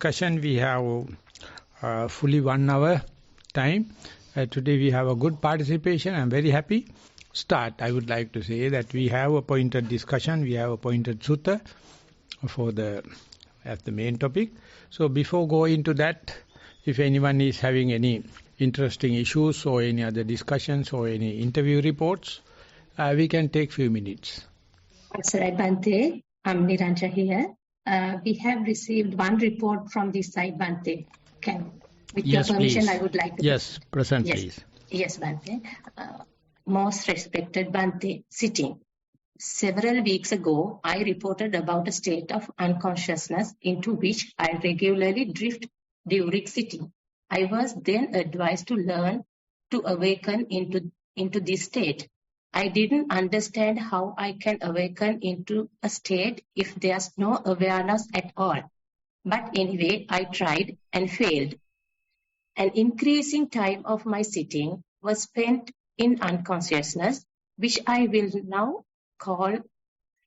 discussion. We have fully 1 hour time. Today we have a good participation. I'm very happy. Start. I would like to say that we have appointed discussion. We have appointed sutta as the main topic. So before going into that, if anyone is having any interesting issues or any other discussions or any interview reports, we can take few minutes. Sarai Bante, I'm Niranja here. We have received one report from this side, Bante. With yes, your permission, please. I would like to... Yes, present, please. Yes, Bante. Most respected Bante, sitting. Several weeks ago, I reported about a state of unconsciousness into which I regularly drift during sitting. I was then advised to learn to awaken into this state. I didn't understand how I can awaken into a state if there's no awareness at all. But anyway, I tried and failed. An increasing time of my sitting was spent in unconsciousness, which I will now call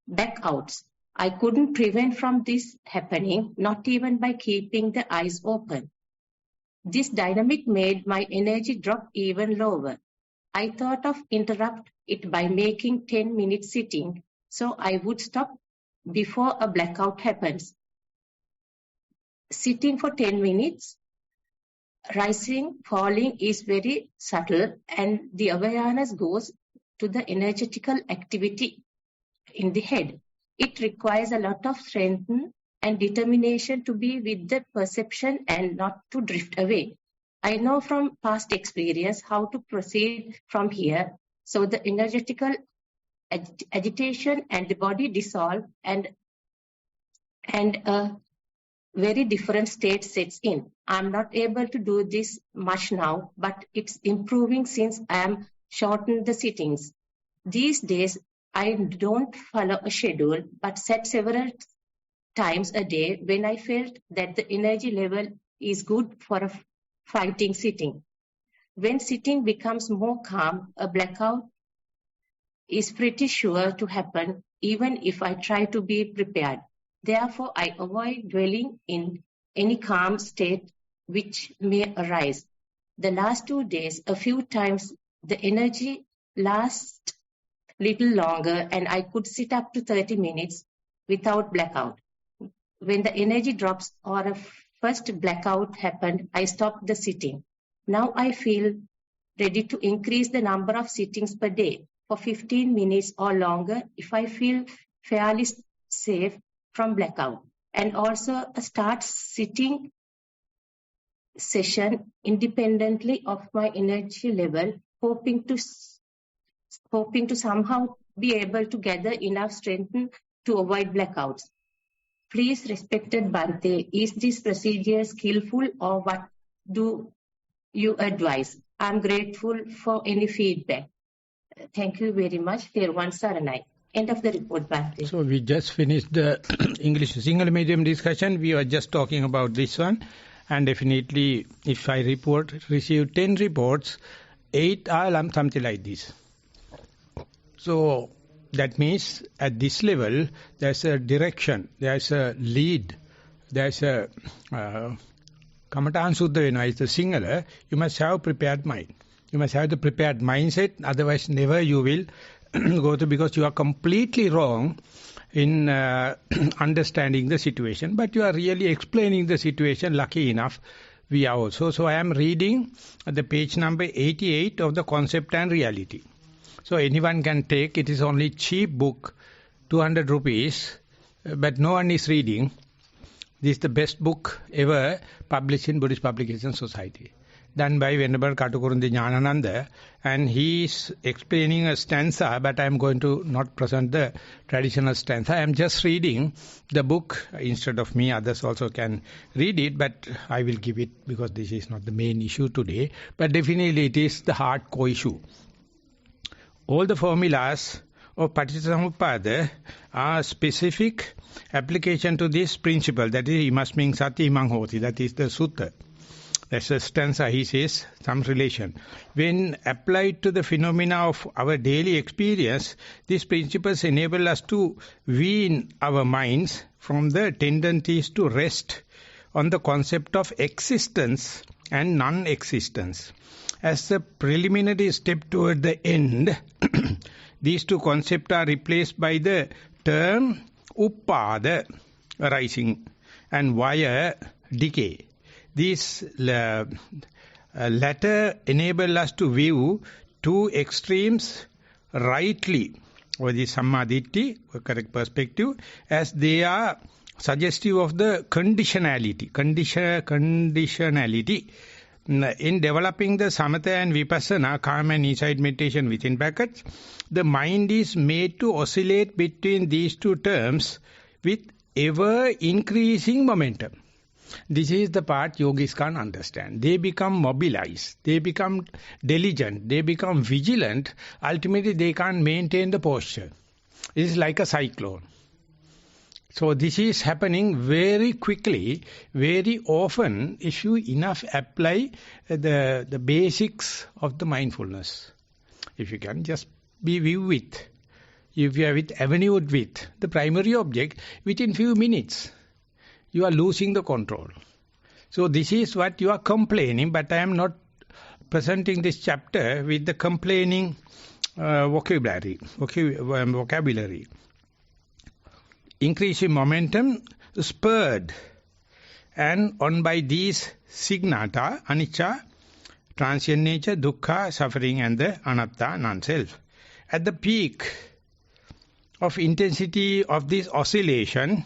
blackouts. I couldn't prevent from this happening, not even by keeping the eyes open. This dynamic made my energy drop even lower. I thought of interrupt it by making 10 minutes sitting, so I would stop before a blackout happens. Sitting for 10 minutes, rising, falling is very subtle, and the awareness goes to the energetical activity in the head. It requires a lot of strength and determination to be with the perception and not to drift away. I know from past experience how to proceed from here, so the energetical agitation and the body dissolve and a very different state sets in. I'm not able to do this much now, but it's improving since I am shortened the sittings. These days, I don't follow a schedule, but sat several times a day when I felt that the energy level is good for a fighting sitting. When sitting becomes more calm, a blackout is pretty sure to happen, even if I try to be prepared. Therefore, I avoid dwelling in any calm state which may arise. The last 2 days, a few times, the energy lasts little longer and I could sit up to 30 minutes without blackout. When the energy drops or a first blackout happened, I stopped the sitting. Now I feel ready to increase the number of sittings per day for 15 minutes or longer if I feel fairly safe from blackout, and also start sitting session independently of my energy level, hoping to somehow be able to gather enough strength to avoid blackouts. Please, respected Bante, is this procedure skillful or what do you advise? I'm grateful for any feedback. Thank you very much. Thero Saranai. End of the report, Bante. So we just finished the English single medium discussion. We were just talking about this one. And definitely, if I receive 10 reports, 8 are something like this. So that means at this level, there's a direction, there's a lead, there's a Kamatan Suddha is the singular. You must have prepared mind. You must have the prepared mindset, otherwise never you will go to, because you are completely wrong in understanding the situation. But you are really explaining the situation, lucky enough. We are also. So I am reading the page number 88 of the Concept and Reality. So anyone can take, it is only cheap book, 200 rupees, but no one is reading. This is the best book ever published in Buddhist Publication Society, done by Venerable Katukurunde Jnanananda, and he is explaining a stanza, but I am going to not present the traditional stanza. I am just reading the book instead of me. Others also can read it, but I will give it because this is not the main issue today. But definitely it is the hardcore issue. All the formulas of Paticcasamuppada are specific application to this principle. That is, imasming sati imang hoti. That is the sutta. That's a stanza, he says, some relation. When applied to the phenomena of our daily experience, these principles enable us to wean our minds from the tendencies to rest on the concept of existence and non-existence. As a preliminary step toward the end, these two concepts are replaced by the term uppada, arising, and vaya, decay. These latter enable us to view two extremes rightly, or the sammaditthi, or correct perspective, as they are suggestive of the conditionality. In developing the samatha and vipassana, calm and insight meditation within brackets, the mind is made to oscillate between these two terms with ever increasing momentum. This is the part yogis can't understand. They become mobilized, they become diligent, they become vigilant. Ultimately, they can't maintain the posture. It is like a cyclone. So this is happening very quickly, very often, if you enough apply the basics of the mindfulness. If you can just be with, if you are with avenue with the primary object, within few minutes, you are losing the control. So this is what you are complaining, but I am not presenting this chapter with the complaining vocabulary. Increasing momentum spurred and on by these signata, anicca, transient nature, dukkha, suffering, and the anatta, non-self. At the peak of intensity of this oscillation,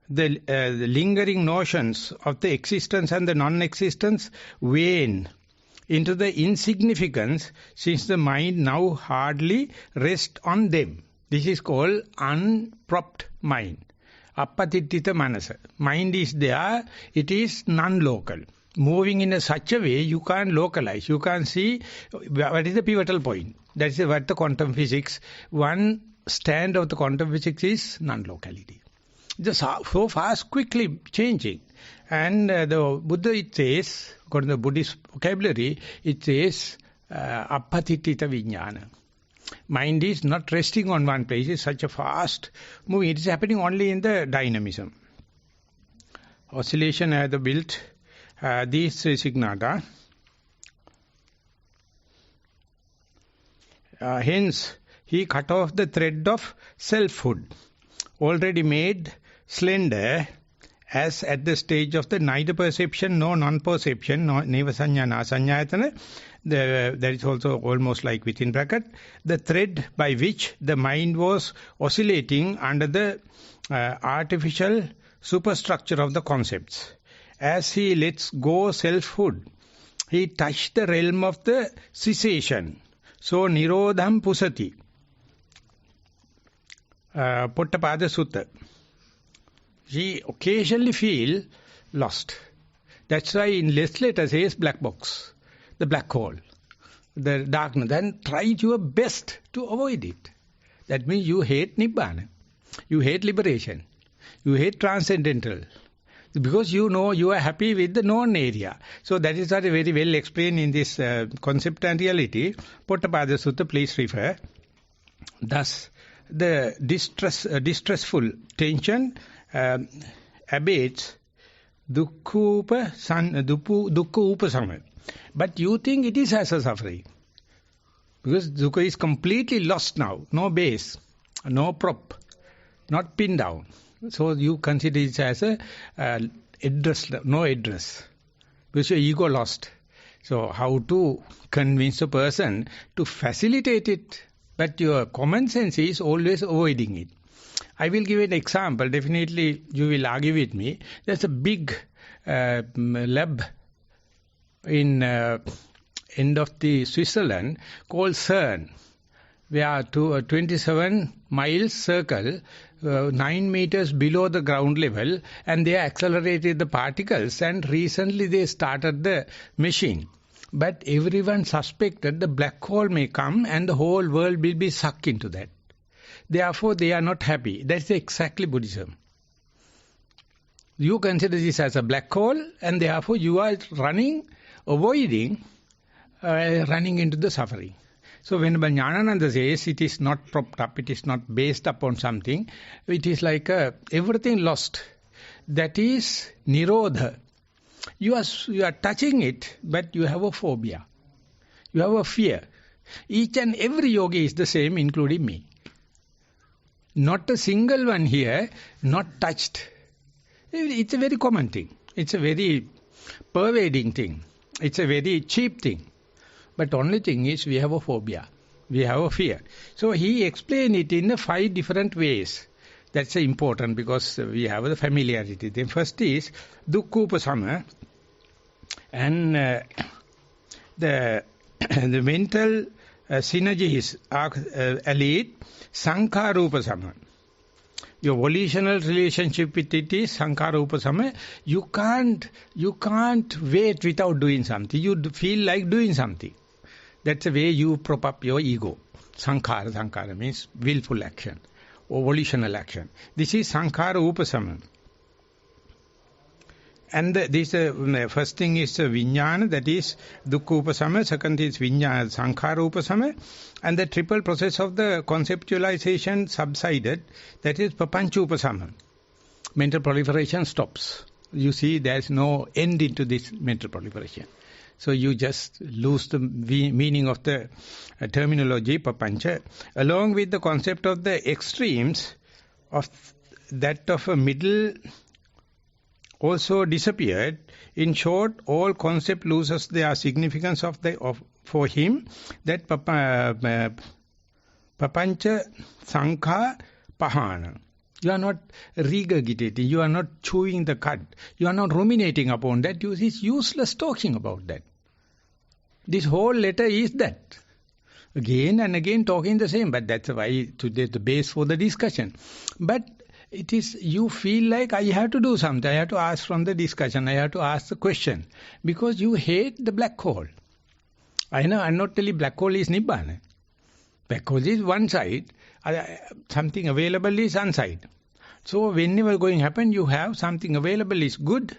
the lingering notions of the existence and the non-existence wane into the insignificance, since the mind now hardly rests on them. This is called unpropped mind. Appatittita manasa. Mind is there, it is non-local. Moving in such a way, you can't localize. You can't see what is the pivotal point. That is what the quantum physics, one stand of the quantum physics is non-locality. Just so fast, quickly changing. And the Buddha, it says, according to the Buddhist vocabulary, it says, appatittita vijnana. Mind is not resting on one place. It's such a fast moving. It is happening only in the dynamism. Oscillation are the built these signata. Hence, he cut off the thread of selfhood, already made slender, as at the stage of the neither perception nor non-perception, neva sanya na sanyayatana. That is also almost like within bracket, the thread by which the mind was oscillating under the artificial superstructure of the concepts. As he lets go selfhood, he touched the realm of the cessation. So, nirodham pusati. Pottapada Sutta. He occasionally feel lost. That's why in last letter says black box, the black hole, the darkness. Then try your best to avoid it. That means you hate Nibbana, you hate liberation, you hate transcendental. Because you know you are happy with the known area. So that is very well explained in this concept and reality. Pottapada Sutta, please refer. Thus, the distressful tension abates dukkha upasama. But you think it is as a suffering. Because dukkha is completely lost now. No base, no prop, not pinned down. So you consider it as a address, no address. Because your ego lost. So how to convince a person to facilitate it? But your common sense is always avoiding it. I will give an example. Definitely you will argue with me. There's a big lab in end of the Switzerland called CERN, where to a 27 miles circle, 9 meters below the ground level, and they accelerated the particles, and recently they started the machine. But everyone suspected the black hole may come and the whole world will be sucked into that. Therefore, they are not happy. That's exactly Buddhism. You consider this as a black hole, and therefore you are avoiding running into the suffering. So when Jnanananda says it is not propped up, it is not based upon something, it is like everything lost. that is Nirodha. You are touching it, but you have a phobia. You have a fear. Each and every yogi is the same, including me. Not a single one here, not touched. It's a very common thing. It's a very pervading thing. It's a very cheap thing. But only thing is we have a phobia. We have a fear. So he explained it in 5 different ways. That's important because we have the familiarity. The first is dukkupasama, and the mental synergies are elite sankharupasama. Your volitional relationship with it is sankharupasama. You can't wait without doing something. You feel like doing something. That's the way you prop up your ego. Sankhara means willful action or volitional action. This is sankhara upasama. And this first thing is vijnana, that is dukkha upasama. Second is vijnana, sankhara upasama. And the triple process of the conceptualization subsided, that is papancha upasama. Mental proliferation stops. You see, there's no end into this mental proliferation. So you just lose the meaning of the terminology, papancha, along with the concept of the extremes of that of a middle also disappeared. In short, all concept loses their significance for him, that papancha sankha pahana. You are not regurgitating, you are not chewing the cud, you are not ruminating upon that. It's useless talking about that. This whole letter is that. Again and again talking the same, but that's why today the base for the discussion. But it is, you feel like I have to do something, I have to ask from the discussion, I have to ask the question, because you hate the black hole. I know, I'm not telling black hole is Nibbana. Black hole is one side, something available is one side. So whenever going happen, you have something available is good,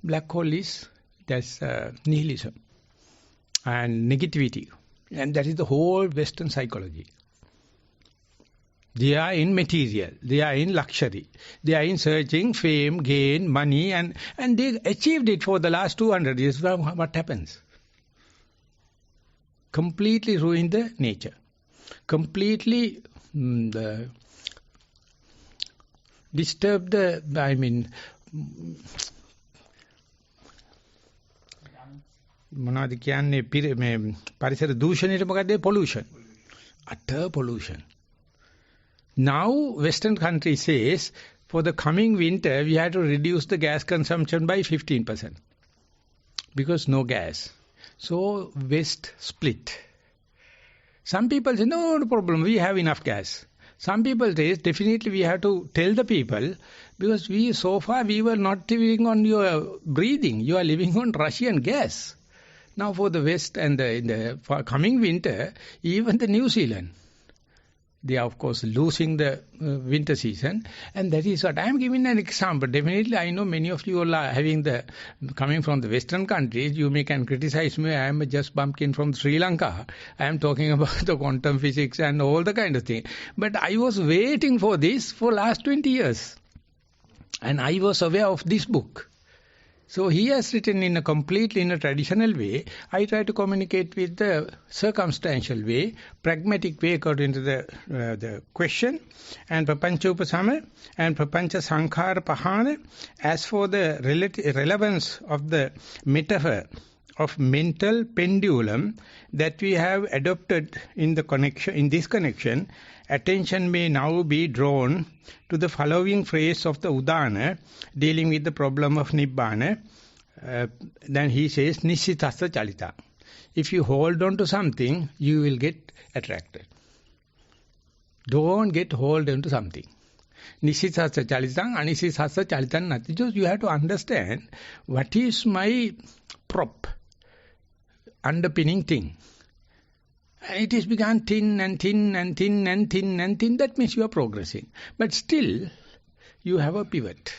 black hole is, that's nihilism and negativity. And that is the whole Western psychology. They are in material, they are in luxury, they are in searching fame, gain, money, and they achieved it for the last 200 years. What happens? Completely ruin the nature. Completely disturb the, මොනවද කියන්නේ පරිසර දූෂණයට මොකද pollution, utter pollution. Now Western country says for the coming winter we have to reduce the gas consumption by 15% because no gas. So West split. Some people say no problem, we have enough gas. Some people say definitely we have to tell the people, because so far we were not living on your breathing, you are living on Russian gas. Now for the West and for coming winter, even the New Zealand, they are of course losing the winter season, and that is what I am giving an example. Definitely I know many of you are coming from the Western countries, you can criticize me, I am just bumpkin from Sri Lanka, I am talking about the quantum physics and all the kind of thing. But I was waiting for this for last 20 years, and I was aware of this book. So he has written in a completely in a traditional way. I try to communicate with the circumstantial way, pragmatic way according to the question. And Papancha Upasama and Papancha Sankhara Pahana. As for the relevance of the metaphor of mental pendulum that we have adopted in this connection, attention may now be drawn to the following phrase of the Udana dealing with the problem of Nibbana. Then he says, Nissitasa Chalita. If you hold on to something, you will get attracted. Don't get hold on to something. Nissitasa Chalitang, Anisitasa Chalitang Nati. Just you have to understand what is my prop, underpinning thing. It is begun thin and thin and thin and thin and thin. That means you are progressing. But still, you have a pivot.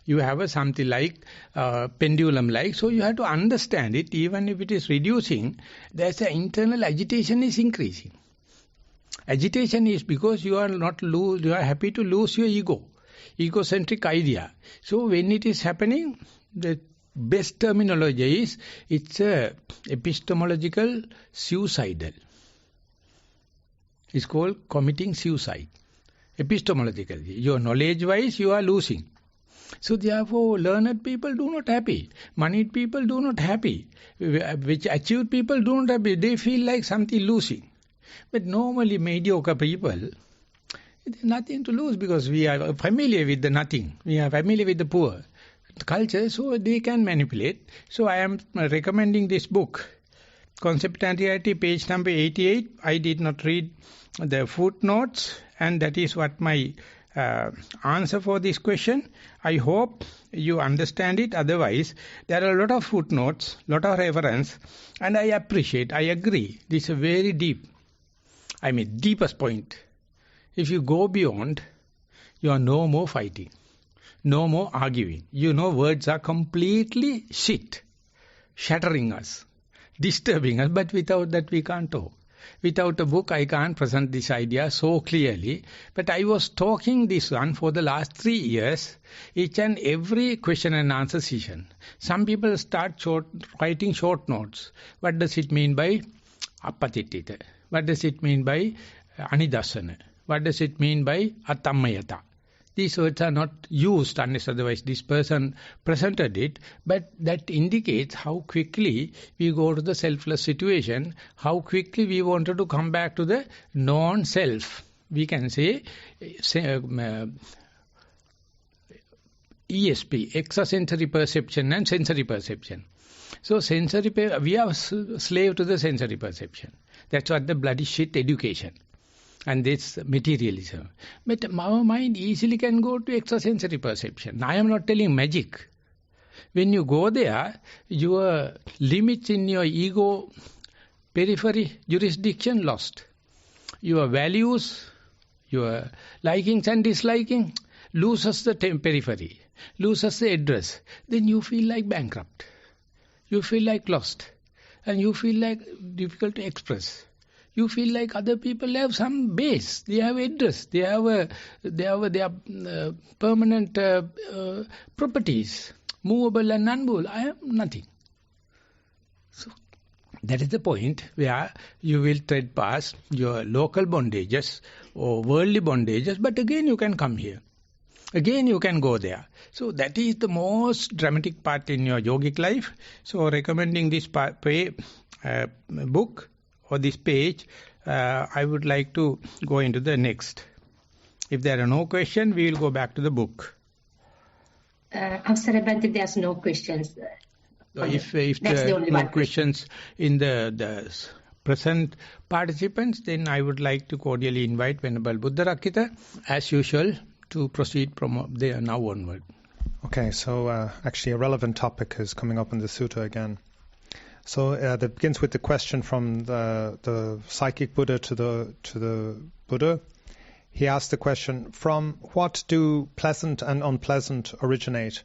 You have a something like pendulum-like. So you have to understand it. Even if it is reducing, there's an internal agitation is increasing. Agitation is because you are happy to lose your ego. egocentric idea. So when it is happening, the best terminology is it's a epistemological suicidal. It's called committing suicide. Epistemologically, your knowledge-wise, you are losing. So therefore, learned people do not happy. Moneyed people do not happy. Which achieved people do not happy. They feel like something losing. But normally mediocre people, there's nothing to lose because we are familiar with the nothing. We are familiar with the poor culture, so they can manipulate. So I am recommending this book, Concept and Reality, page number 88. I did not read the footnotes, and that is what my answer for this question. I hope you understand it. Otherwise, there are a lot of footnotes, lot of reference, and I appreciate, I agree. This is a very deep, deepest point. If you go beyond, you are no more fighting, no more arguing. You know, words are completely shit, shattering us, disturbing us, but without that we can't talk. Without a book, I can't present this idea so clearly. But I was talking this one for the last 3 years, each and every question and answer session. Some people start writing short notes. What does it mean by apatitita? What does it mean by anidasana? What does it mean by atammayata? These words are not used unless otherwise this person presented it, but that indicates how quickly we go to the selfless situation, how quickly we wanted to come back to the non-self. We can say ESP, extrasensory perception and sensory perception. So we are slave to the sensory perception. That's what the bloody shit education. And this materialism. But our mind easily can go to extrasensory perception. I am not telling magic. When you go there, your limits in your ego, periphery, jurisdiction lost. Your values, your likings and disliking loses the periphery, loses the address. Then you feel like bankrupt. You feel like lost. And you feel like difficult to express. You feel like other people have some base, they have address, they have their permanent properties, movable and unmovable. I have nothing. So that is the point where you will tread past your local bondages or worldly bondages, but again you can come here. Again you can go there. So that is the most dramatic part in your yogic life. So recommending this book, or this page, I would like to go into the next. If there are no questions, we will go back to the book. Avsara Bhante, there's no questions. If there are no questions in the present participants, then I would like to cordially invite Venerable Buddha Rakkhita, as usual, to proceed from there now onward. Okay, so actually a relevant topic is coming up in the sutta again. So that begins with the question from the psychic Buddha to the Buddha. He asked the question, from what do pleasant and unpleasant originate?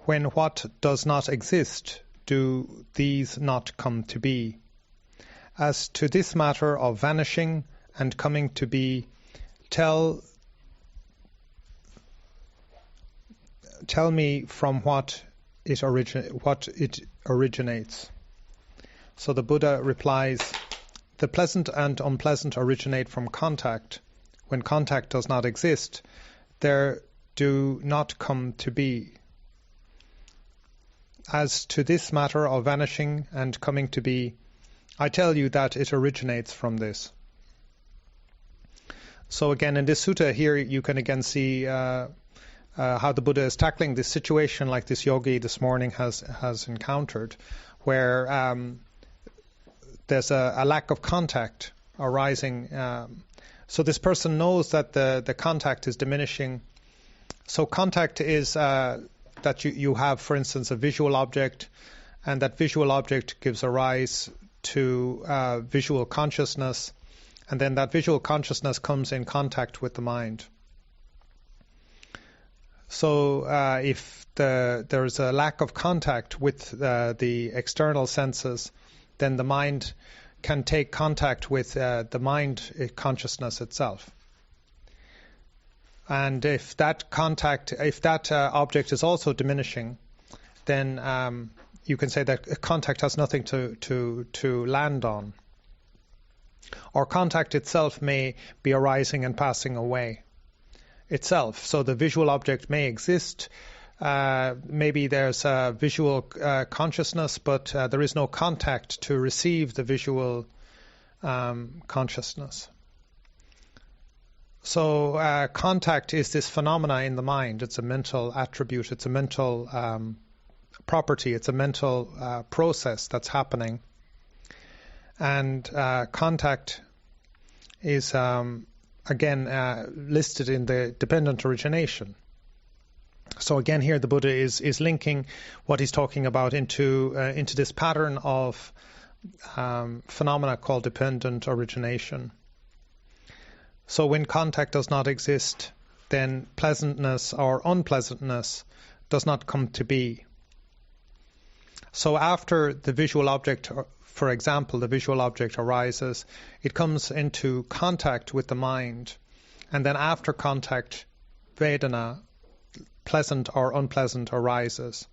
When what does not exist, do these not come to be? As to this matter of vanishing and coming to be, tell me from what it originates. So the Buddha replies, the pleasant and unpleasant originate from contact. When contact does not exist, there do not come to be. As to this matter of vanishing and coming to be, I tell you that it originates from this. So again, in this sutta here, you can again see how the Buddha is tackling this situation like this yogi this morning has encountered, where there's a lack of contact arising. So this person knows that the contact is diminishing. So contact is that you have, for instance, a visual object, and that visual object gives rise to visual consciousness, and then that visual consciousness comes in contact with the mind. So if there's a lack of contact with the external senses, then the mind can take contact with the mind consciousness itself. And if that object is also diminishing, then you can say that contact has nothing to land on. Or contact itself may be arising and passing away itself. So the visual object may exist. Maybe there's a visual consciousness, but there is no contact to receive the visual consciousness. So contact is this phenomena in the mind. It's a mental attribute. It's a mental property. It's a mental process that's happening. And contact is, again, listed in the dependent origination. So again, here the Buddha is linking what he's talking about into this pattern of phenomena called dependent origination. So when contact does not exist, then pleasantness or unpleasantness does not come to be. So after the visual object, for example, the visual object arises, it comes into contact with the mind. And then after contact, Vedana, pleasant or unpleasant, arises.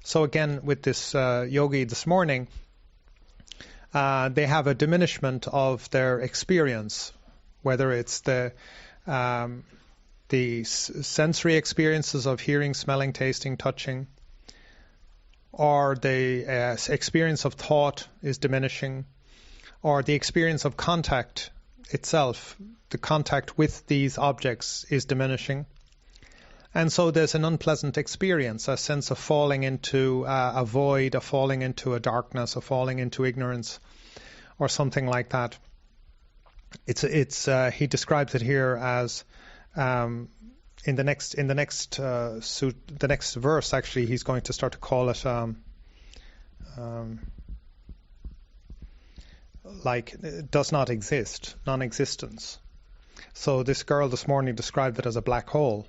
So again, with this yogi this morning, they have a diminishment of their experience, whether it's the sensory experiences of hearing, smelling, tasting, touching, or the experience of thought is diminishing, or the experience of contact itself, the contact with these objects is diminishing. And so there's an unpleasant experience, a sense of falling into a void, a falling into a darkness, a falling into ignorance, or something like that. He describes it here as in the next verse. Actually, he's going to start to call it like does not exist, non-existence. So this girl this morning described it as a black hole,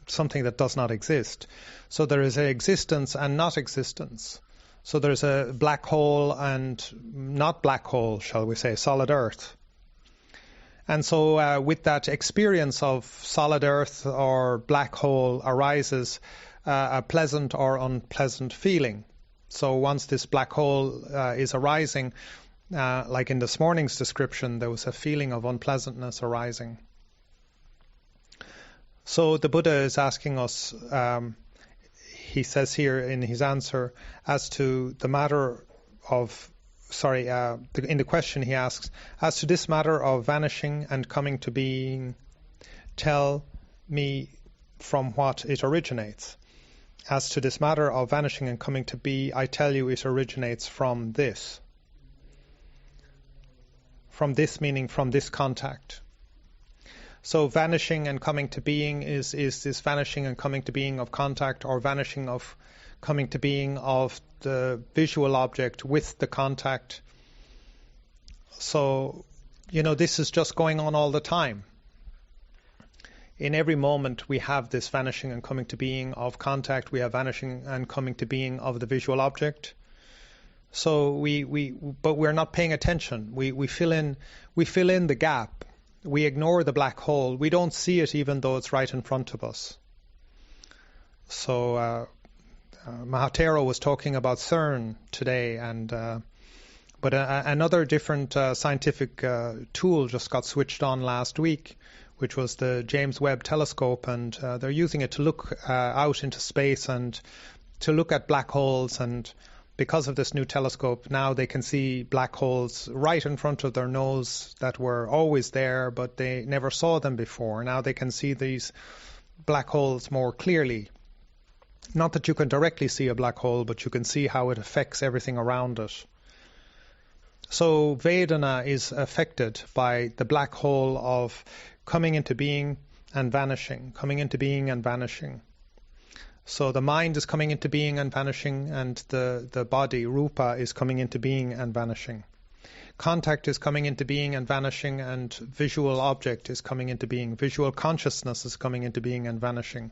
something that does not exist. So there is an existence and not existence. So there's a black hole and not black hole, shall we say, solid earth. And so with that experience of solid earth or black hole arises a pleasant or unpleasant feeling. So once this black hole is arising, like in this morning's description, there was a feeling of unpleasantness arising. So the Buddha is asking us, he says here in his answer, as to the matter of, in the question he asks, as to this matter of vanishing and coming to being, tell me from what it originates. As to this matter of vanishing and coming to be, I tell you it originates from this. From this meaning from this contact. So vanishing and coming to being is this vanishing and coming to being of contact, or vanishing of coming to being of the visual object with the contact. So, this is just going on all the time. In every moment we have this vanishing and coming to being of contact, we have vanishing and coming to being of the visual object. So but we're not paying attention. We fill in the gap. We ignore the black hole. We don't see it even though it's right in front of us. So Maha Thero was talking about CERN today, but another different scientific tool just got switched on last week, which was the James Webb Telescope, and they're using it to look out into space and to look at black holes. And because of this new telescope, now they can see black holes right in front of their nose that were always there, but they never saw them before. Now they can see these black holes more clearly. Not that you can directly see a black hole, but you can see how it affects everything around it. So Vedana is affected by the black hole of coming into being and vanishing, coming into being and vanishing. So the mind is coming into being and vanishing, and the body, rupa, is coming into being and vanishing. Contact is coming into being and vanishing, and visual object is coming into being. Visual consciousness is coming into being and vanishing.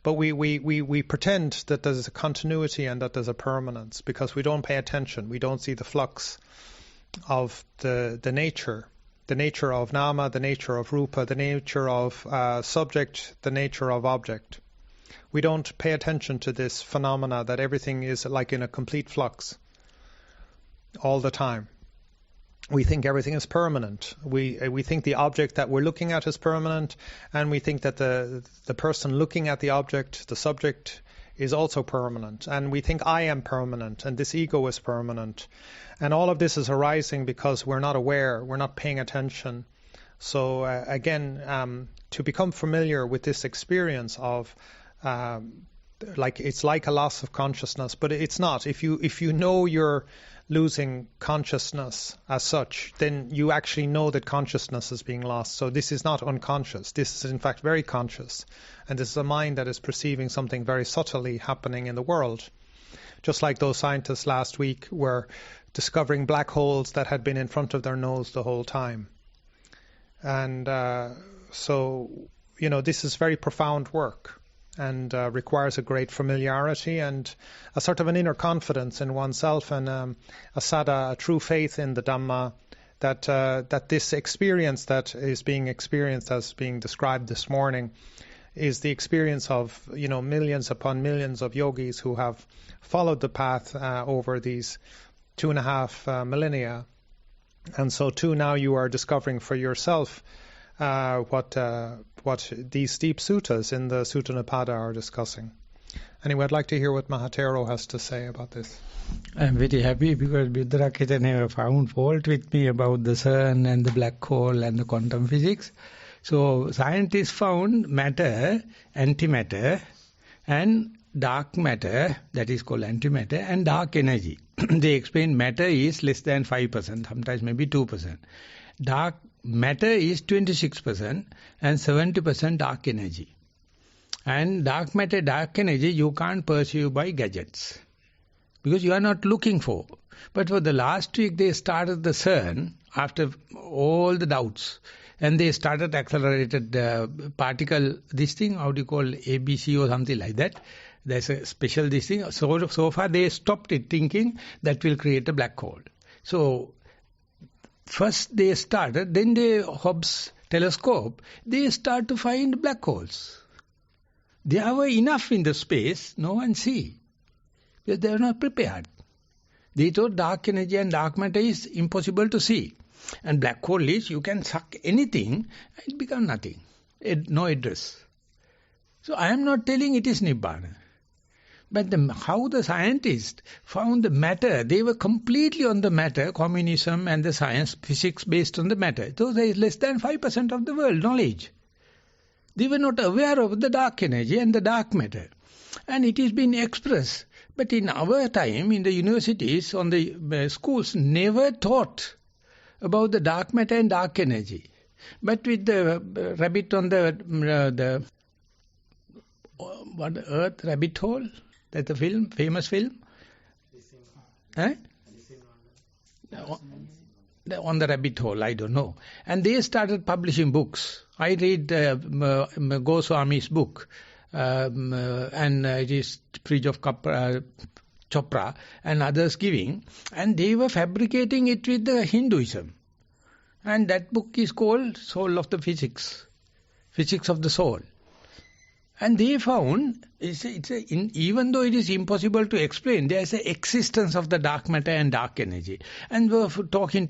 But we pretend that there's a continuity and that there's a permanence because we don't pay attention. We don't see the flux of the nature the nature of nama, the nature of rupa, the nature of subject, the nature of object. We don't pay attention to this phenomena that everything is like in a complete flux all the time. We think everything is permanent. We think the object that we're looking at is permanent, and we think that the person looking at the object, the subject, is also permanent. And we think I am permanent, and this ego is permanent. And all of this is arising because we're not aware, we're not paying attention. So again, to become familiar with this experience of it's like a loss of consciousness, but it's not. If you know you're losing consciousness as such, then you actually know that consciousness is being lost. So this is not unconscious. This is in fact very conscious. And this is a mind that is perceiving something very subtly happening in the world. Just like those scientists last week were discovering black holes that had been in front of their nose the whole time. And so, this is very profound work, and requires a great familiarity and a sort of an inner confidence in oneself, and a sada, a true faith in the Dhamma, that this experience that is being experienced as being described this morning is the experience of millions upon millions of yogis who have followed the path over these 2.5 millennia. And so too now you are discovering for yourself what these deep suttas in the Sutta Nipada are discussing. Anyway, I'd like to hear what Maha Thero has to say about this. I'm very happy because Buddharakkhita never found fault with me about the sun and the black hole and the quantum physics. So scientists found matter, antimatter, and dark matter, that is called antimatter, and dark energy. They explain matter is less than 5%, sometimes maybe 2%. Dark matter is 26% and 70% dark energy. And dark matter, dark energy, you can't perceive by gadgets because you are not looking for. But for the last week, they started the CERN after all the doubts. And they started accelerated particle, this thing, how do you call ABC or something like that. There's a special this thing. So far they stopped it thinking that will create a black hole. So first they started, then they Hubble's telescope, they start to find black holes. There were enough in the space, no one see. Because they were not prepared. They thought dark energy and dark matter is impossible to see. And black hole is, you can suck anything, it becomes nothing. No address. So I am not telling it is Nibbana. But how the scientists found the matter, they were completely on the matter, communism and the science, physics based on the matter. So there is less than 5% of the world knowledge. They were not aware of the dark energy and the dark matter. And it is been expressed. But in our time, in the universities, on the schools, never taught about the dark matter and dark energy. But with the rabbit on the Earth rabbit hole, that's the film, famous film. On the rabbit hole, I don't know. And they started publishing books. I read Goswami's book, and it is Preach of Chopra and others giving, and they were fabricating it with the Hinduism. And that book is called Soul of the Physics, Physics of the Soul. And they found, even though it is impossible to explain, there is an existence of the dark matter and dark energy. And we were talking,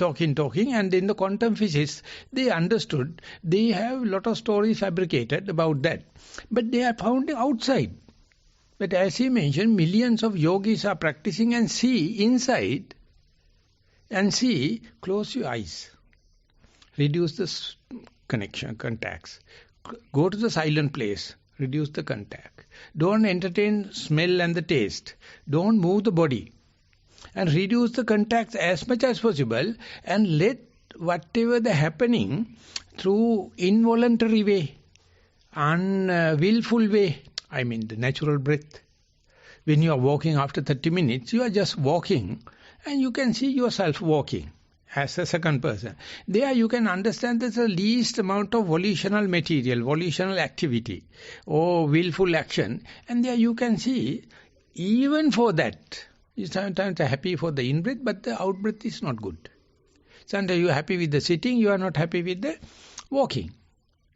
and in the quantum physics, they understood, they have a lot of stories fabricated about that. But they are found outside. But as he mentioned, millions of yogis are practicing and see inside, and see, close your eyes. Reduce the contacts. Go to the silent place. Reduce the contact. Don't entertain smell and the taste. Don't move the body. And reduce the contacts as much as possible, and let whatever the happening through involuntary way, unwillful way, I mean the natural breath. When you are walking after 30 minutes, you are just walking and you can see yourself walking as a second person. There you can understand there's the least amount of volitional material, volitional activity or willful action. And there you can see, even for that, you sometimes are happy for the in-breath, but the out-breath is not good. Sometimes you are happy with the sitting, you are not happy with the walking.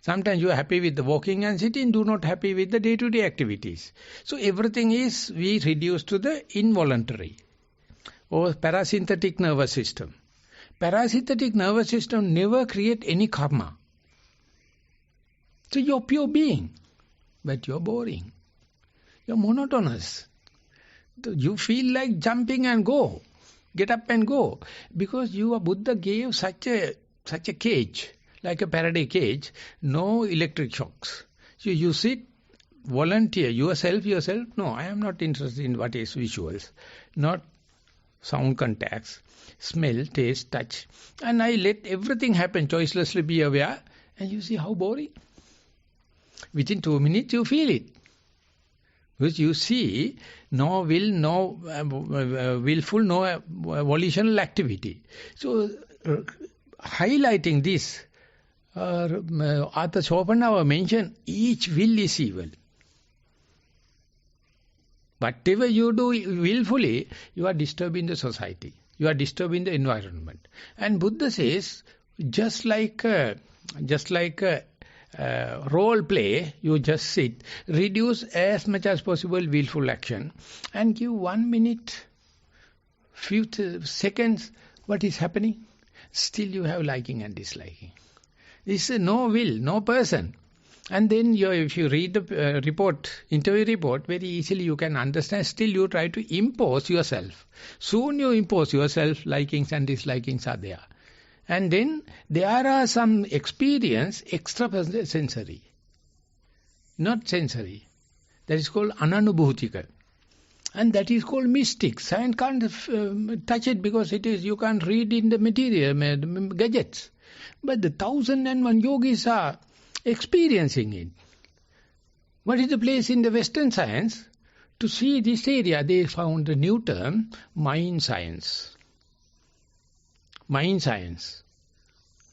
Sometimes you are happy with the walking and sitting, do not happy with the day-to-day activities. So everything is, we reduce to the involuntary or parasympathetic nervous system. Parasympathetic nervous system never create any karma. So you're pure being, but you're boring. You're monotonous. You feel like jumping and go. Get up and go. Because Buddha gave such a cage, like a Faraday cage, no electric shocks. So you sit, volunteer, yourself, no, I am not interested in what is visuals, not sound contacts, smell, taste, touch. And I let everything happen, choicelessly be aware, and you see how boring. Within 2 minutes you feel it. Because you see no will, no willful, no volitional activity. So highlighting this, Arthur Schopenhauer mentioned each will is evil. Whatever you do willfully, you are disturbing the society. You are disturbing the environment. And Buddha says, just like a role play, you just sit, reduce as much as possible willful action and give 1 minute, few seconds, what is happening? Still you have liking and disliking. This is no will, no person. And then if you read the interview report, very easily you can understand, still you try to impose yourself. Soon you impose yourself, likings and dislikings are there. And then there are some experience extra-sensory, not sensory. That is called ananubhutika. And that is called mystic. Science can't touch it because you can't read in the material, gadgets. But the 1001 yogis are experiencing it. What is the place in the Western science? To see this area, they found a new term, mind science. Mind science.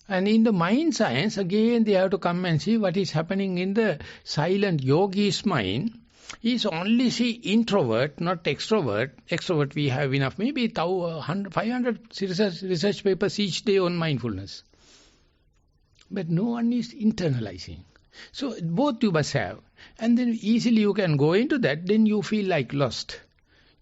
And in the mind science, again they have to come and see what is happening in the silent yogi's mind. He is only see introvert, not extrovert. Extrovert we have enough, maybe 500 research papers each day on mindfulness. But no one is internalizing. So both you must have. And then easily you can go into that, then you feel like lost.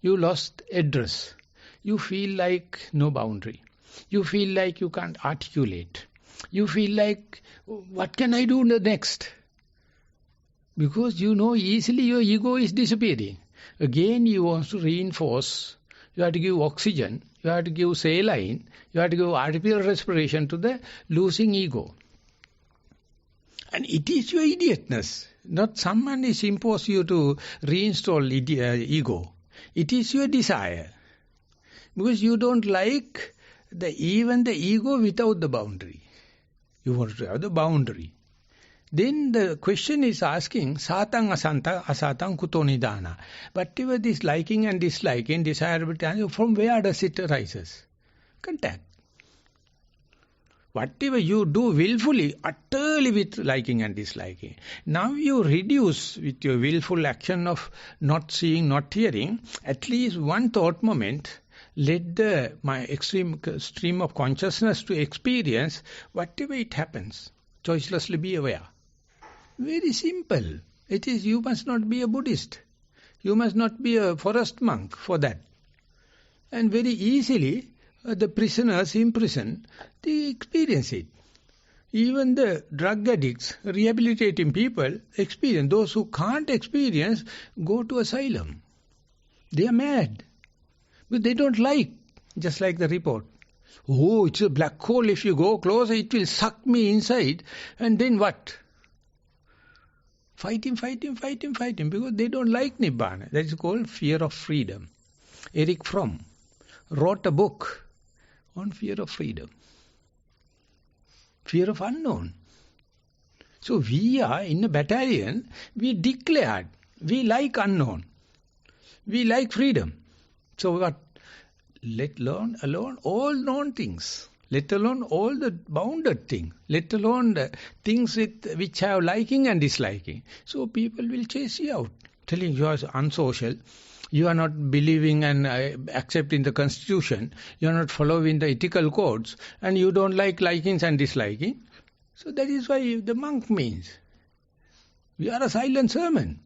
You lost address. You feel like no boundary. You feel like you can't articulate. You feel like, what can I do next? Because you know easily your ego is disappearing. Again you want to reinforce. You have to give oxygen. You have to give saline. You have to give artificial respiration to the losing ego. And it is your idiotness. Not someone is imposed you to reinstall ego. It is your desire. Because you don't like even the ego without the boundary. You want to have the boundary. Then the question is asking, satang asanta asatang kuto nidana. Whatever this liking and disliking, desirability, from where does it arises? Contact. Whatever you do willfully, utterly with liking and disliking. Now you reduce with your willful action of not seeing, not hearing, at least one thought moment, let my extreme stream of consciousness to experience whatever it happens. Choicelessly be aware. Very simple. It is, you must not be a Buddhist. You must not be a forest monk for that. And very easily, the prisoners in prison, they experience it. Even the drug addicts, rehabilitating people, experience. Those who can't experience, go to asylum. They are mad. But they don't like, just like the report. Oh, it's a black hole. If you go closer, it will suck me inside. And then what? Fighting, because they don't like Nibbana. That is called fear of freedom. Eric Fromm wrote a book on fear of freedom. Fear of unknown. So we are in a battalion, we declared, we like unknown. We like freedom. So what? Let alone all known things. Let alone all the bounded things. Let alone the things which have liking and disliking. So people will chase you out, telling you are unsocial, You are not believing and accepting the constitution. You are not following the ethical codes. And you don't like likings and disliking. So that is why the monk means. We are a silent sermon.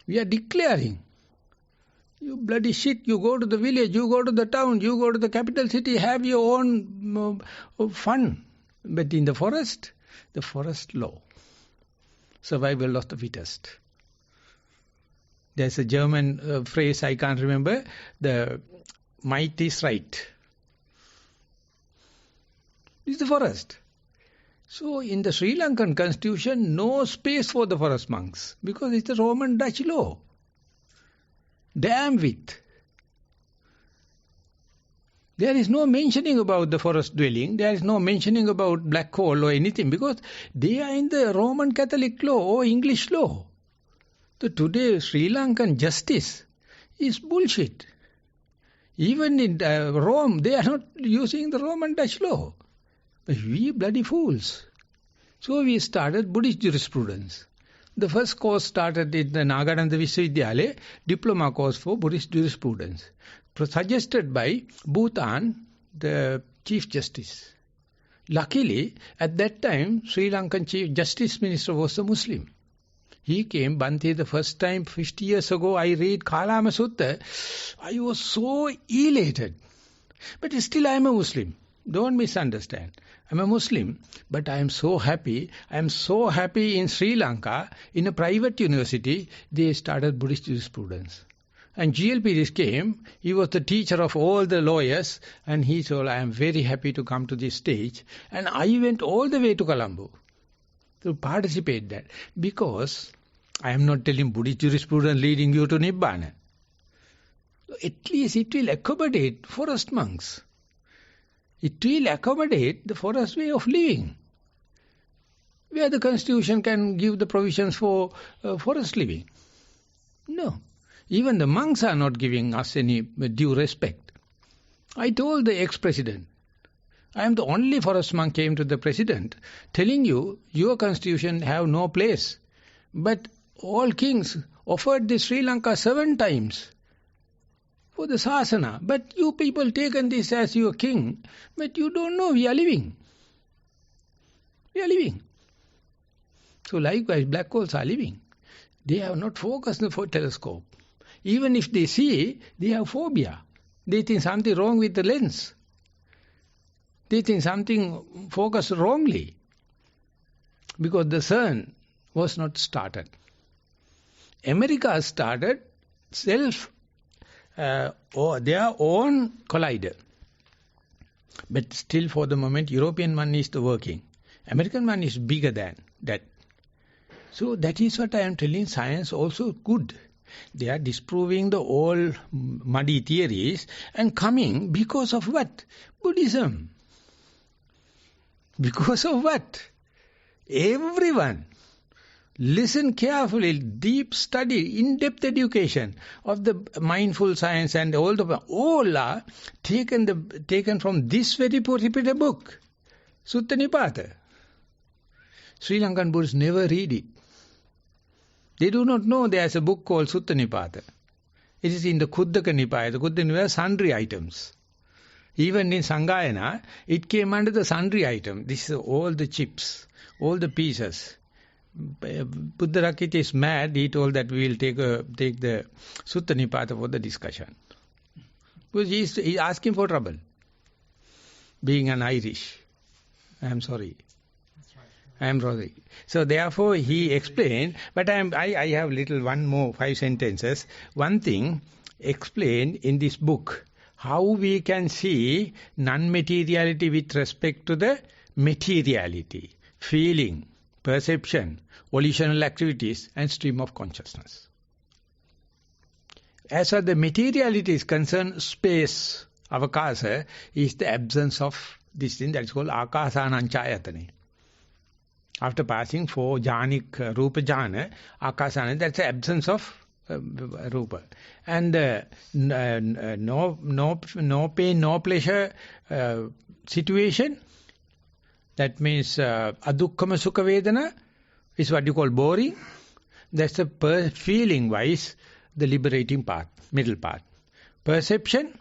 We are declaring. You bloody shit, you go to the village, you go to the town, you go to the capital city, have your own fun. But in the forest law. Survival of the fittest. There's a German phrase, I can't remember, the might is right. It's the forest. So in the Sri Lankan constitution, no space for the forest monks, because it's the Roman Dutch law. Damn with. There is no mentioning about the forest dwelling, there is no mentioning about black hole or anything, because they are in the Roman Catholic law or English law. So today Sri Lankan justice is bullshit. Even in Rome, they are not using the Roman Dutch law. But we bloody fools. So we started Buddhist jurisprudence. The first course started in the Nagaranda Vishwavidyalaya, diploma course for Buddhist jurisprudence, suggested by Bhutan, the Chief Justice. Luckily, at that time, Sri Lankan Chief Justice Minister was a Muslim. He came, Bhante, the first time 50 years ago, I read Kalama Sutta. I was so elated. But still I am a Muslim. Don't misunderstand. I am a Muslim, but I am so happy. I am so happy in Sri Lanka, in a private university, they started Buddhist jurisprudence. And GL Pires came, he was the teacher of all the lawyers, and he told, I am very happy to come to this stage. And I went all the way to Colombo to participate that, because I am not telling Buddhist jurisprudence leading you to Nibbana. At least it will accommodate forest monks. It will accommodate the forest way of living, where the constitution can give the provisions for forest living. No. Even the monks are not giving us any due respect. I told the ex-president, I am the only forest monk came to the president, telling you, your constitution have no place. But all kings offered the Sri Lanka 7 times for the sasana. But you people taken this as your king, but you don't know we are living. We are living. So likewise, black holes are living. They have not focused the telescope. Even if they see, they have phobia. They think something wrong with the lens. They think something focused wrongly. Because the sun was not started. America started or their own collider. But still for the moment, European one is the working. American one is bigger than that. So that is what I am telling, science also good. They are disproving the old muddy theories and coming because of what? Buddhism. Because of what? Everyone. Listen carefully, deep study, in-depth education of the mindful science and all are taken from this very repeated book, Sutta Nipata. Sri Lankan Buddhists never read it. They do not know there is a book called Sutta Nipata. It is in the Khuddaka Nipaya. The Khuddaka Nipaya are sundry items. Even in Sanghayana, it came under the sundry item. This is all the chips, all the pieces. Buddharakita is mad. He told that we will take the Sutta Nipata for the discussion. Because he is asking for trouble. Being an Irish. I am sorry. I am sorry. So therefore he explained, but I have one more 5 sentences. One thing explained in this book, how we can see non-materiality with respect to the materiality, feeling, perception, volitional activities and stream of consciousness. As far as the materiality is concerned, space, avakasa, is the absence of this thing that is called akasananchayatane. After passing 4 jhanik rupa jhana, akasana, that's the absence of rupa. And no pain, no pleasure situation, that means adukkama sukha vedana, is what you call boring. That's the feeling wise, the liberating path, middle path. Perception,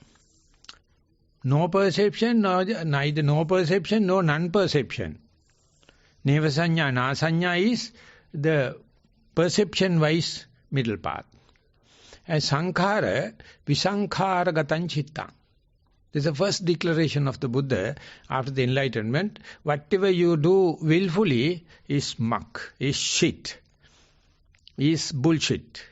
no perception, neither no perception, nor non-perception. Neva sanya, na sanya is the perception-wise middle path. And sankhara, visankhara gatan chitta. This is the first declaration of the Buddha after the enlightenment. Whatever you do willfully is muck, is shit, is bullshit.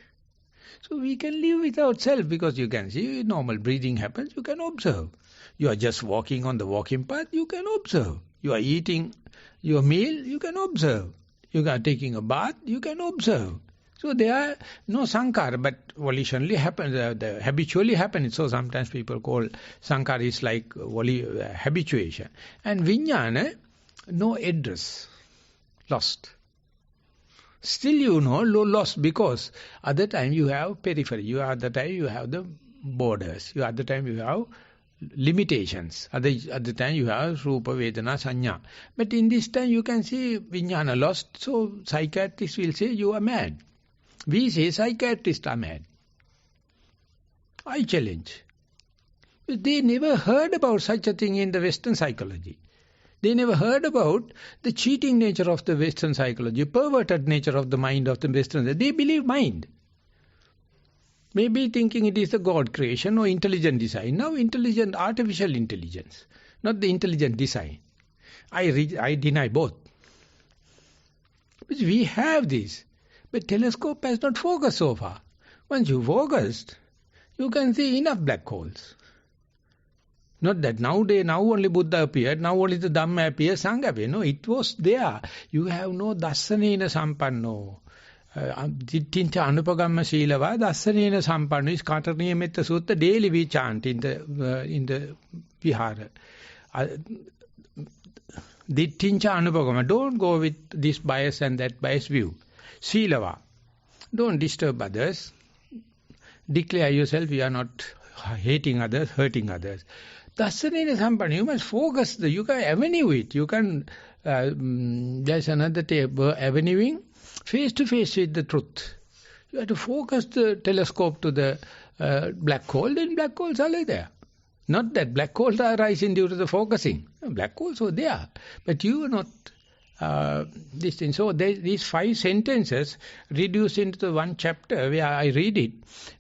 So we can live without self because you can see normal breathing happens, you can observe. You are just walking on the walking path, you can observe. You are eating your meal, you can observe. You are taking a bath, you can observe. So there are no sankhara, but volitionally happen, the habitually happen. So sometimes people call sankhara is like habituation. And vijnana, no address, lost. Still you know, lost because other time you have periphery, other time you have the borders, other time you have limitations, other time you have rupa, vedana, sanya. But in this time you can see vijnana lost, so psychiatrists will say you are mad. We say psychiatrists are mad. I challenge. They never heard about such a thing in the Western psychology. They never heard about the cheating nature of the Western psychology, perverted nature of the mind of the Western. They believe mind. Maybe thinking it is the God creation or intelligent design. Now intelligent, artificial intelligence, not the intelligent design. I deny both. Because we have this. But telescope has not focused so far. Once you focused, you can see enough black holes. Not that now only Buddha appeared, now only the Dhamma appeared, Sangha appeared. No, it was there. You have no Dassanena Sampanno. Dittincha Anupagamma Silava, Dassanena Sampanno is Katarniyametta Sutta. Daily we chant in the Vihara. Dittincha Anupagamma. Don't go with this bias and that bias view. Silava. Don't disturb others. Declare yourself, you are not hating others, hurting others. Dassanena Sampanna, you must focus, you can avenue it. You can, there's another avenuing, face to face with the truth. You have to focus the telescope to the black hole, then black holes are like there. Not that black holes are rising due to the focusing. Black holes are there. But you are not this thing. So these 5 sentences reduced into the one chapter where I read it.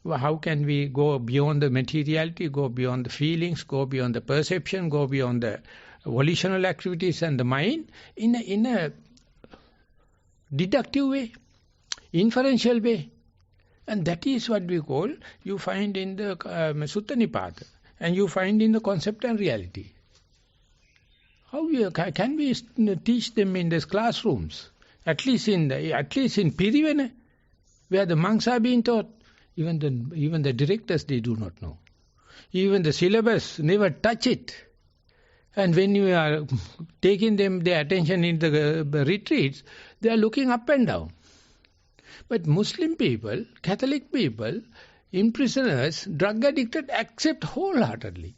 How can we go beyond the materiality, go beyond the feelings, go beyond the perception, go beyond the volitional activities and the mind in a deductive way, inferential way. And that is what we call, you find in the Sutta Nipata and you find in the concept and reality. How can we teach them in these classrooms? At least in Pirivena, where the monks are being taught, even the directors, they do not know. Even the syllabus, never touch it. And when you are taking their attention in the retreats, they are looking up and down. But Muslim people, Catholic people, imprisoners, drug addicted, accept wholeheartedly.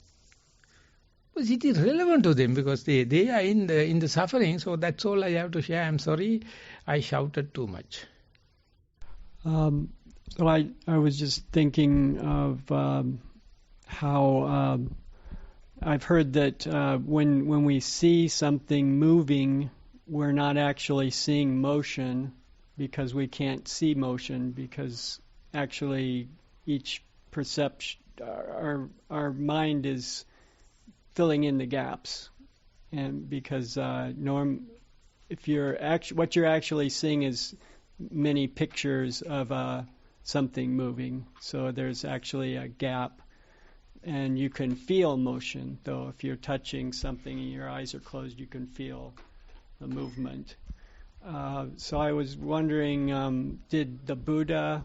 Because it is relevant to them because they are in the suffering. So that's all I have to share. I'm sorry I shouted too much. So I was just thinking of how I've heard that when we see something moving, we're not actually seeing motion because we can't see motion because actually each perception, our mind is filling in the gaps, and because if what you're actually seeing is many pictures of something moving, so there's actually a gap, and you can feel motion. Though if you're touching something and your eyes are closed, you can feel the movement. So I was wondering, did the Buddha,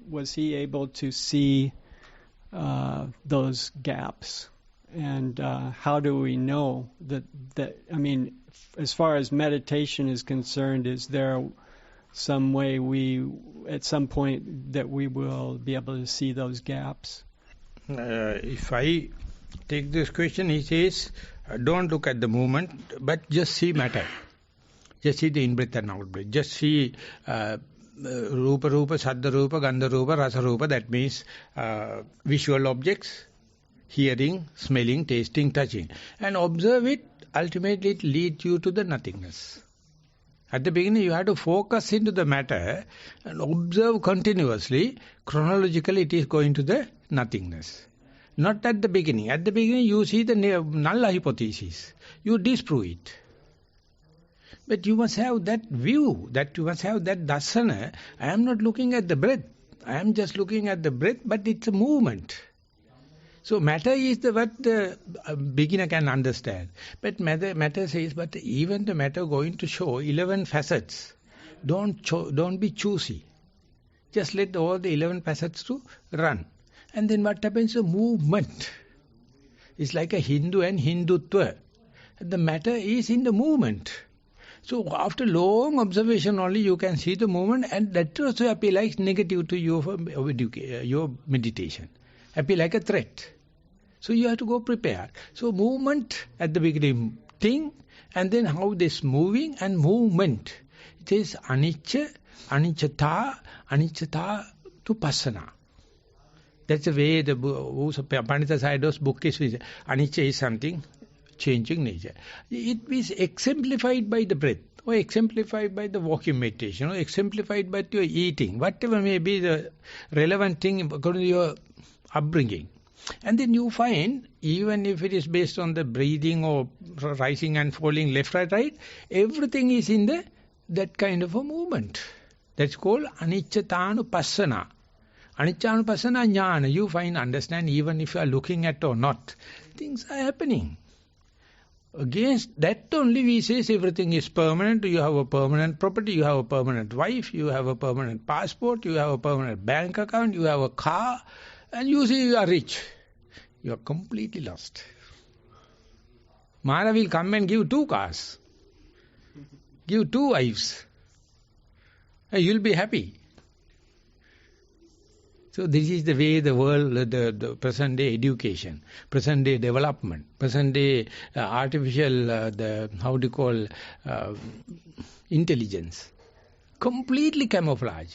was he able to see those gaps? And how do we know that, I mean, as far as meditation is concerned, is there some way at some point, that we will be able to see those gaps? If I take this question, he says, don't look at the movement, but just see matter. Just see the in-breath and out-breath. Just see Rupa Rupa, Saddha Rupa, Gandha Rupa, Rasa Rupa, that means visual objects, hearing, smelling, tasting, touching. And observe it, ultimately it leads you to the nothingness. At the beginning you have to focus into the matter and observe continuously. Chronologically it is going to the nothingness. Not at the beginning. At the beginning you see the null hypothesis. You disprove it. But you must have that view, that you must have that dasana. I am not looking at the breath. I am just looking at the breath, but it's a movement. So matter is what the beginner can understand. But matter says, but even the matter going to show 11 facets. Don't be choosy. Just let all the 11 facets to run. And then what happens? A movement. It's like a Hindu and Hindutva. The matter is in the movement. So after long observation only you can see the movement, and that also appear like negative to your meditation. Appear like a threat. So you have to go prepared. So movement at the beginning, thing, and then how this moving and movement. It is anicca, anicchata to passana. That's the way the Pandita Sayadaw's book is. Anicca is something changing nature. It is exemplified by the breath, or exemplified by the walking meditation, or exemplified by your eating, whatever may be the relevant thing according to your upbringing. And then you find, even if it is based on the breathing or rising and falling left, right, everything is in that kind of a movement. That's called anicchatanupassana. Aniccanupassana jnana. You find, understand, even if you are looking at or not, things are happening. Against that only we say everything is permanent. You have a permanent property, you have a permanent wife, you have a permanent passport, you have a permanent bank account, you have a car, and you say you are rich. You are completely lost. Mara will come and give 2 cars, give 2 wives, and you will be happy. So this is the way the world, the present day education, present day development, present day artificial, intelligence, completely camouflage.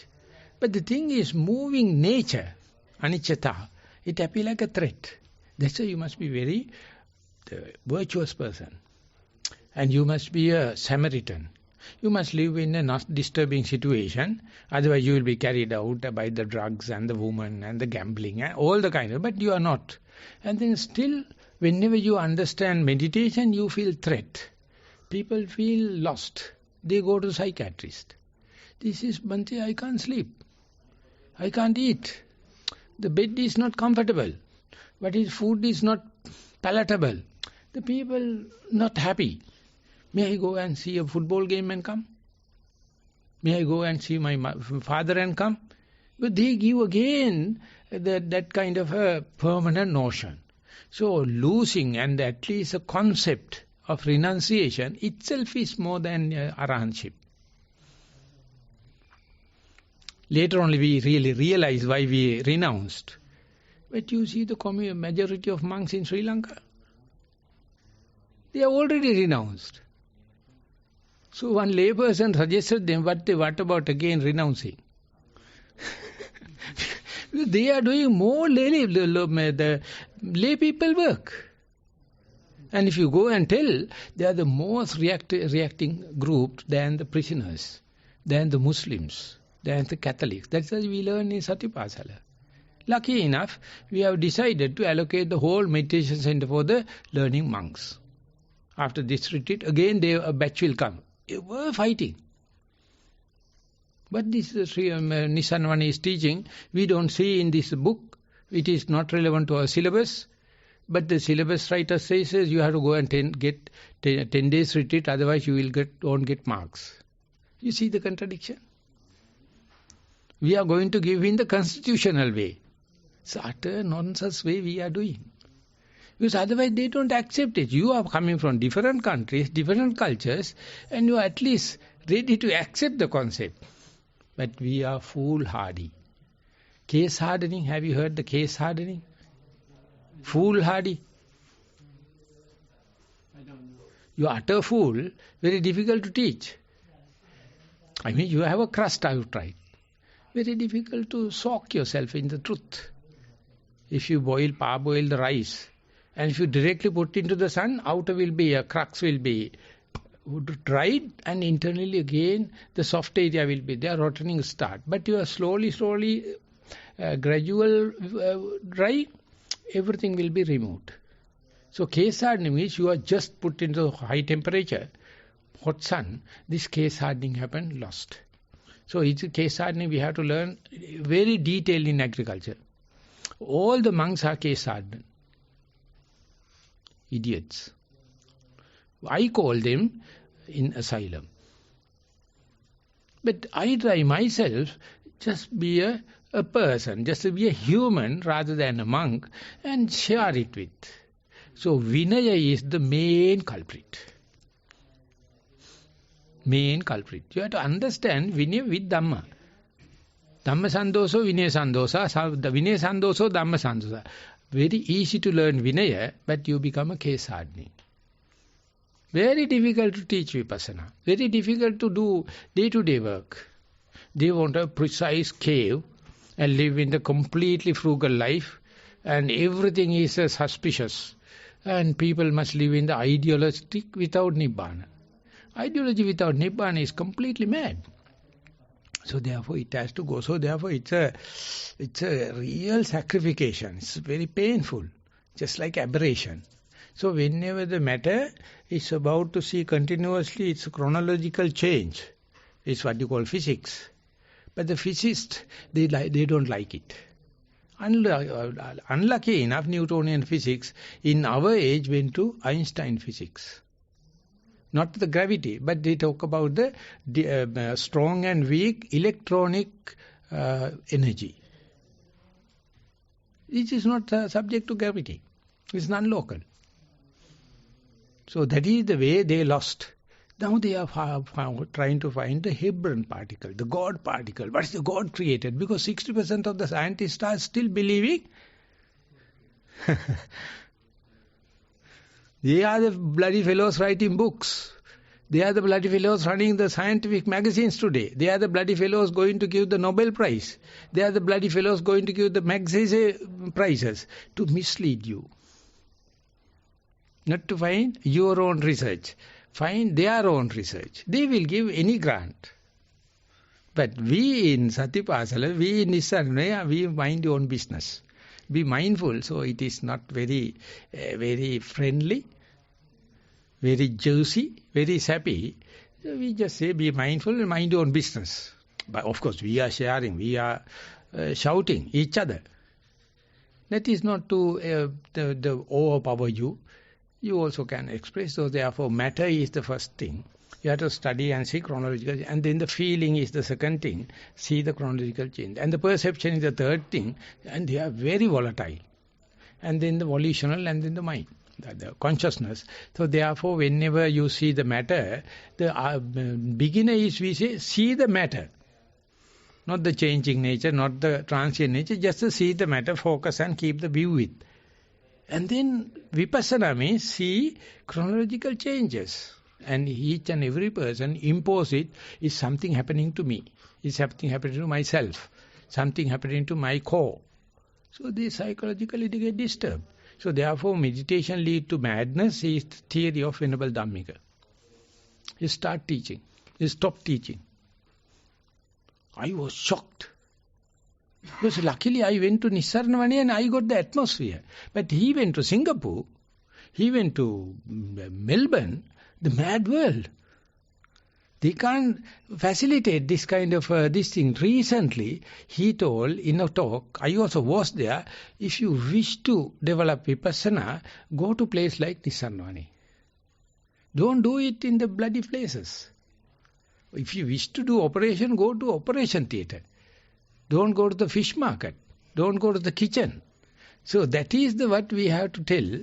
But the thing is, moving nature, anicchata, it appears like a threat. That's why you must be very virtuous person. And you must be a Samaritan. You must live in a not disturbing situation, otherwise you will be carried out by the drugs and the woman and the gambling and all the kind of, but you are not. And then still, whenever you understand meditation, you feel threat. People feel lost. They go to psychiatrist. This is, Bhante, I can't sleep. I can't eat. The bed is not comfortable. But his food is not palatable. The people not happy. May I go and see a football game and come? May I go and see my father and come? But they give again that kind of a permanent notion. So losing and at least a concept of renunciation itself is more than arahantship. Later only we really realize why we renounced. But you see the majority of monks in Sri Lanka, they are already renounced. So one layperson suggested them, what about again renouncing? They are doing more the lay people work. And if you go and tell, they are the most reacting group than the prisoners, than the Muslims, than the Catholics. That's what we learn in Satipasala. Lucky enough, we have decided to allocate the whole meditation center for the learning monks. After this retreat, again a batch will come. They were fighting. But this Nissarana is teaching, we don't see in this book. It is not relevant to our syllabus. But the syllabus writer says you have to go and get 10 days retreat, otherwise you won't get marks. You see the contradiction? We are going to give in the constitutional way. It's utter nonsense way we are doing. Because otherwise they don't accept it. You are coming from different countries, different cultures, and you are at least ready to accept the concept. But we are foolhardy. Case hardening, have you heard the case hardening? Foolhardy. I don't know. You are utter fool, very difficult to teach. I mean, you have a crust outright. very difficult to soak yourself in the truth. If you parboil the rice, and if you directly put into the sun, outer will be, crux will be dried, and internally again the soft area will be there, rotting start. But you are slowly, gradual dry, everything will be removed. So case hardening means you are just put into high temperature, hot sun, this case hardening happened, lost. So it's a case hardening we have to learn very detailed in agriculture. All the monks are case hardened. Idiots. I call them in asylum. But I try myself just be a person, just to be a human rather than a monk and share it with. So Vinaya is the main culprit. Main culprit. You have to understand Vinaya with Dhamma. Dhamma sandoso, Vinaya sandosa, the Vinaya sandoso, Dhamma sandosa. Very easy to learn Vinaya, but you become a case hardening. Very difficult to teach Vipassana. Very difficult to do day-to-day work. They want a precise cave and live in the completely frugal life, and everything is suspicious. And people must live in the idealistic without Nibbana. Ideology without Nibbana is completely mad. So therefore it has to go. So therefore it's a real sacrification. It's very painful, just like aberration. So whenever the matter is about to see continuously its chronological change, it's what you call physics. But the physicists, they don't like it. Unlucky enough, Newtonian physics in our age went to Einstein physics. Not the gravity, but they talk about the strong and weak electronic energy. It is not subject to gravity. It's non-local. So that is the way they lost. Now they are trying to find the Hebron particle, the God particle. What is the God created? Because 60% of the scientists are still believing they are the bloody fellows writing books. They are the bloody fellows running the scientific magazines today. They are the bloody fellows going to give the Nobel Prize. They are the bloody fellows going to give the Magsaysay prizes to mislead you. Not to find your own research. Find their own research. They will give any grant. But we in Satipasala, we in Nissarana, we mind your own business. Be mindful, so it is not very friendly, very juicy, very sappy. So we just say be mindful and mind your own business. But of course we are sharing, we are shouting each other. That is not to overpower you. You also can express. So therefore matter is the first thing. You have to study and see chronological, and then the feeling is the second thing. See the chronological change. And the perception is the third thing, and they are very volatile. And then the volitional, and then the mind, the consciousness. So therefore, whenever you see the matter, the beginner is, we say, see the matter. Not the changing nature, not the transient nature, just to see the matter, focus and keep the view with. And then Vipassana means see chronological changes. And each and every person impose it, is something happening to me, is something happening to myself, something happening to my core. So they psychologically they get disturbed. So therefore meditation lead to madness is the theory of Venerable Dhammika. You start teaching, you stop teaching. I was shocked. Because luckily I went to Nissarana and I got the atmosphere. But he went to Singapore, he went to Melbourne, the mad world. They can't facilitate this kind of this thing. Recently, he told in a talk, I also was there, if you wish to develop Vipassana, go to place like Nissarana. Don't do it in the bloody places. If you wish to do operation, go to operation theatre. Don't go to the fish market. Don't go to the kitchen. So that is what we have to tell.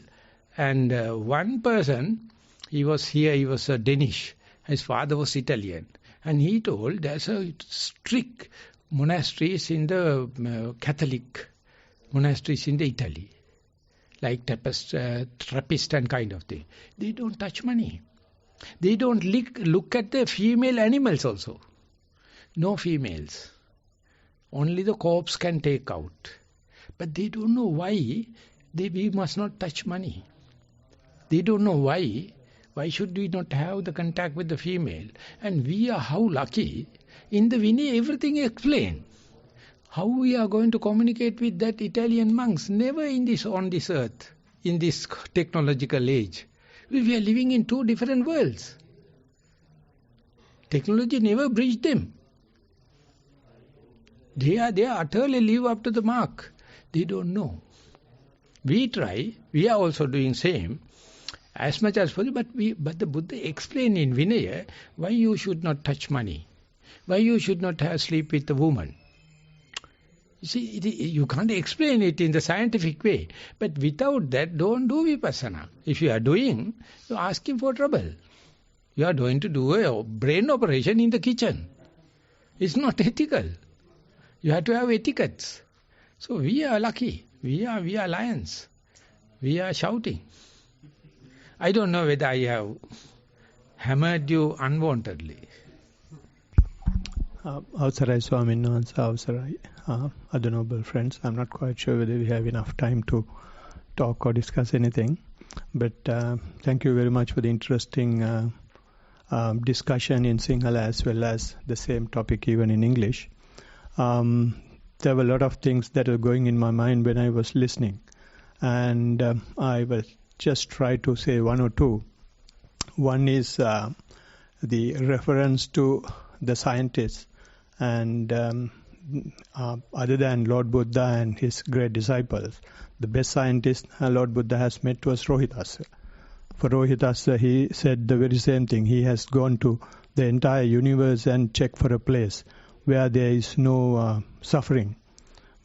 And one person, he was here, he was Danish. His father was Italian. And he told there's a strict monasteries in the Catholic monasteries in the Italy. Like Trappist and kind of thing. They don't touch money. They don't look at the female animals also. No females. Only the corpse can take out. But they don't know why we must not touch money. They don't know why. Why should we not have the contact with the female? And we are how lucky. In the Vinaya, everything explained. How we are going to communicate with that Italian monks? Never on this earth, in this technological age. We are living in two different worlds. Technology never bridged them. They are utterly live up to the mark. They don't know. We try, we are also doing same, as much as possible, but the Buddha explained in Vinaya why you should not touch money, why you should not have sleep with a woman. You see, you can't explain it in the scientific way, but without that, don't do vipassana. If you are doing, you are asking for trouble. You are going to do a brain operation in the kitchen. It's not ethical. You have to have etiquettes. So we are lucky. We are lions. We are shouting. I don't know whether I have hammered you unwantedly. Avsarai Swamin Wansa Avsarai. Other noble friends, I'm not quite sure whether we have enough time to talk or discuss anything. But thank you very much for the interesting discussion in Sinhala as well as the same topic even in English. There were a lot of things that were going in my mind when I was listening. And I will just try to say one or two. One is the reference to the scientists. And other than Lord Buddha and his great disciples, the best scientist Lord Buddha has met was Rohitasa. For Rohitasa, he said the very same thing. He has gone to the entire universe and checked for a place where there is no suffering.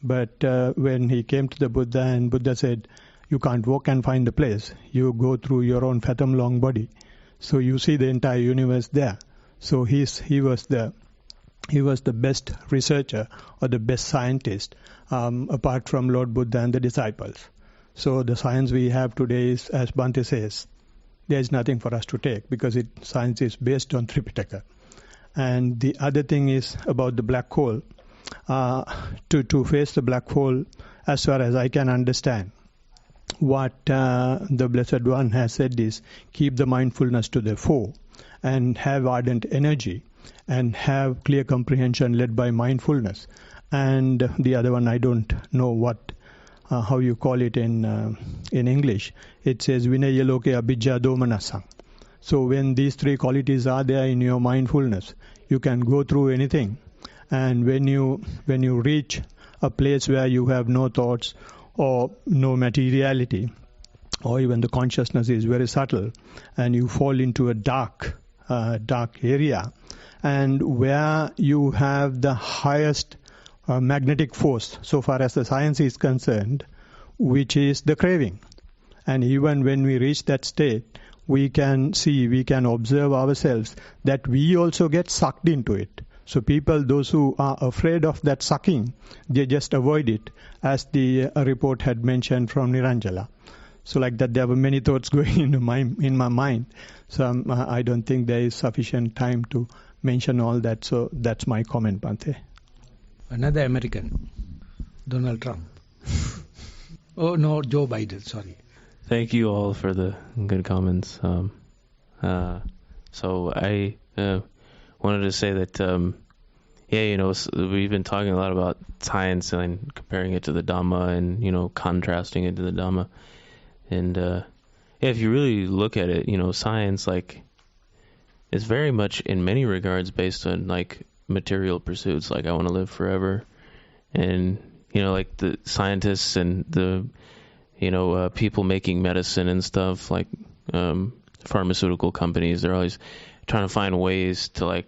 But when he came to the Buddha and Buddha said, you can't walk and find the place. You go through your own fathom-long body. So you see the entire universe there. So he was the best researcher or the best scientist apart from Lord Buddha and the disciples. So the science we have today is, as Bhante says, there is nothing for us to take because science is based on Tripitaka. And the other thing is about the black hole. To face the black hole, as far as I can understand, what the Blessed One has said is keep the mindfulness to the fore and have ardent energy and have clear comprehension led by mindfulness. And the other one, I don't know how you call it in English. It says Vinaya Loke Abhijja Domanasang. So when these three qualities are there in your mindfulness, you can go through anything. And when you reach a place where you have no thoughts or no materiality, or even the consciousness is very subtle, and you fall into a dark area, and where you have the highest magnetic force, so far as the science is concerned, which is the craving. And even when we reach that state, we can observe ourselves that we also get sucked into it. So people, those who are afraid of that sucking, they just avoid it, as the report had mentioned from Niranjala. So like that, there were many thoughts going in my mind. So I don't think there is sufficient time to mention all that. So that's my comment, Bhante. Another American, Donald Trump. Oh no, Joe Biden, sorry. Thank you all for the good comments. So I wanted to say that, we've been talking a lot about science and comparing it to the Dhamma and, contrasting it to the Dhamma. And if you really look at it, science, is very much in many regards based on, material pursuits. I want to live forever. And, the scientists and the people making medicine and stuff, pharmaceutical companies, they're always trying to find ways to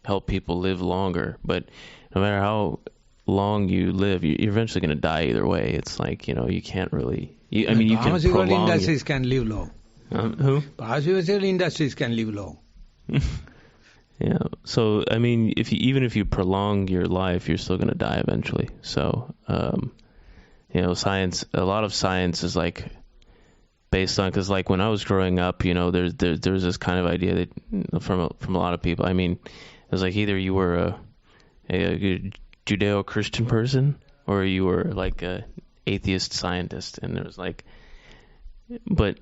help people live longer. But no matter how long you live, you're eventually going to die either way. It's you can't really. You can prolong. Pharmaceutical industries can live long. Who? Pharmaceutical industries can live long. Yeah. So even if you prolong your life, you're still going to die eventually. So science. A lot of science is based on, because when I was growing up, there's this kind of idea that from a lot of people. It was either you were a Judeo-Christian person, or you were like a atheist scientist. And it was like, but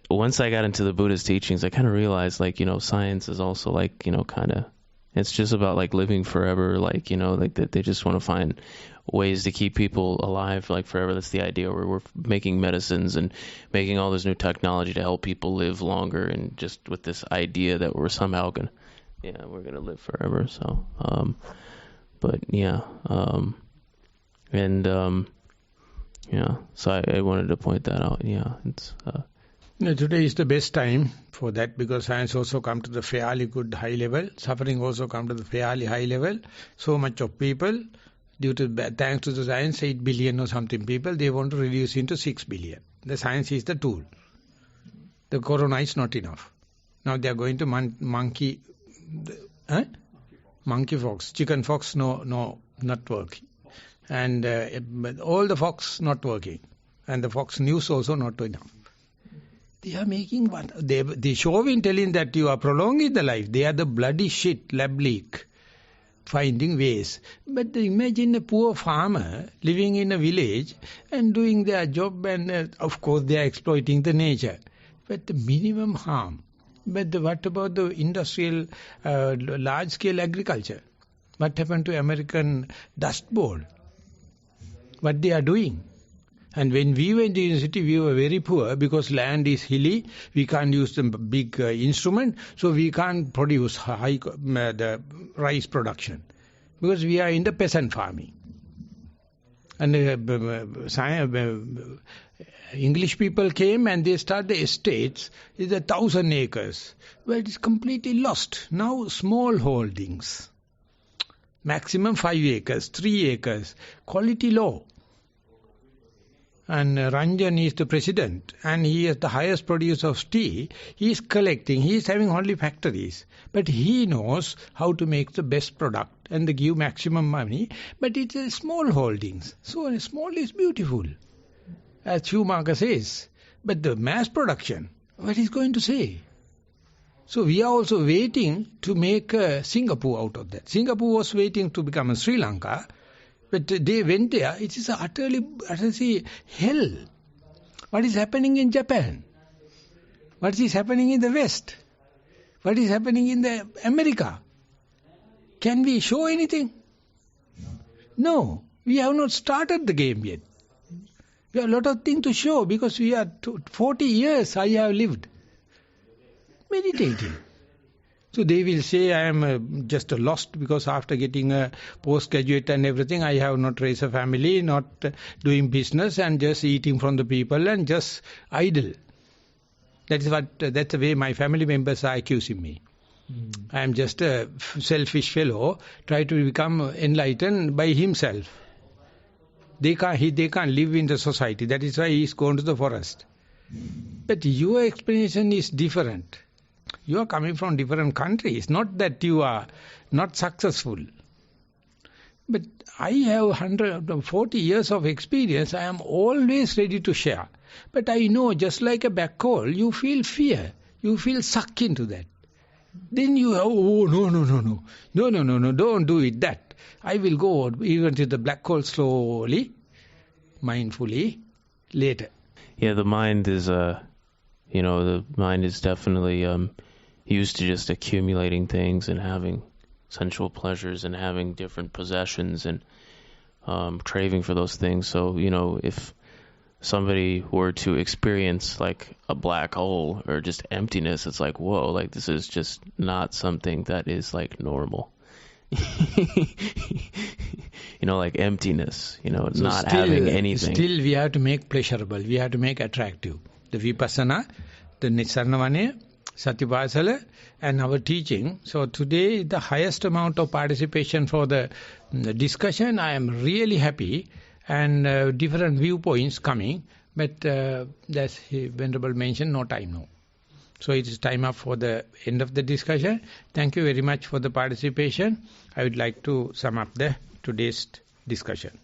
once I got into the Buddha's teachings, I kind of realized, like, science is also like, kind of, it's just about like living forever, like, like that they just want to find ways to keep people alive like forever. That's the idea, where we're making medicines and making all this new technology to help people live longer, and just with this idea that we're somehow we're gonna live forever. So so I wanted to point that out. Today is the best time for that, because science also come to the fairly good high level. Suffering also come to the fairly high level. So much of people, thanks to the science, 8 billion or something people, they want to reduce into 6 billion. The science is the tool. The corona is not enough. Now they are going to monkey fox, chicken fox, no, not working. And all the fox not working. And the fox news also not enough. They are making one. They show in telling that you are prolonging the life. They are the bloody shit, lab leak, finding ways. But imagine a poor farmer living in a village and doing their job, and of course they are exploiting the nature. But the minimum harm. But what about the industrial, large-scale agriculture? What happened to American Dust Bowl? What they are doing? And when we went to university, we were very poor because land is hilly. We can't use the big instrument, so we can't produce high the rice production because we are in the peasant farming. And English people came and they started the estates. It's 1,000 acres. Well, it's completely lost. Now small holdings, maximum 5 acres, 3 acres, quality low. And Ranjan is the president, and he is the highest producer of tea. He is collecting, he is having only factories. But he knows how to make the best product and they give maximum money. But it is small holdings. So small is beautiful, as Schumacher says. But the mass production, what is going to say? So we are also waiting to make Singapore out of that. Singapore was waiting to become a Sri Lanka. But they went there. It is utterly hell. What is happening in Japan? What is happening in the West? What is happening in the America? Can we show anything? No. We have not started the game yet. We have a lot of things to show because we are 40 years I have lived meditating. So they will say I am just lost because after getting a postgraduate and everything, I have not raised a family, not doing business and just eating from the people and just idle. That's the way my family members are accusing me. I am just a selfish fellow, try to become enlightened by himself. They can't live in the society. That is why he is going to the forest. But your explanation is different. You are coming from different countries. Not that you are not successful. But I have 140 years of experience. I am always ready to share. But I know, just like a black hole, you feel fear. You feel sucked into that. Then you have, no, don't do it that. I will go even to the black hole slowly, mindfully, later. Yeah, the mind is definitely used to just accumulating things and having sensual pleasures and having different possessions and craving for those things. So, if somebody were to experience like a black hole or just emptiness, it's like, whoa, like this is just not something that is like normal. Like emptiness, it's so not having anything. Still we have to make pleasurable, we have to make attractive. The Vipassana, the Nissarana, Vanaya, Satipasala and our teaching. So today the highest amount of participation for the discussion. I am really happy and different viewpoints coming. But as Venerable mentioned, no time now. So it is time up for the end of the discussion. Thank you very much for the participation. I would like to sum up today's discussion.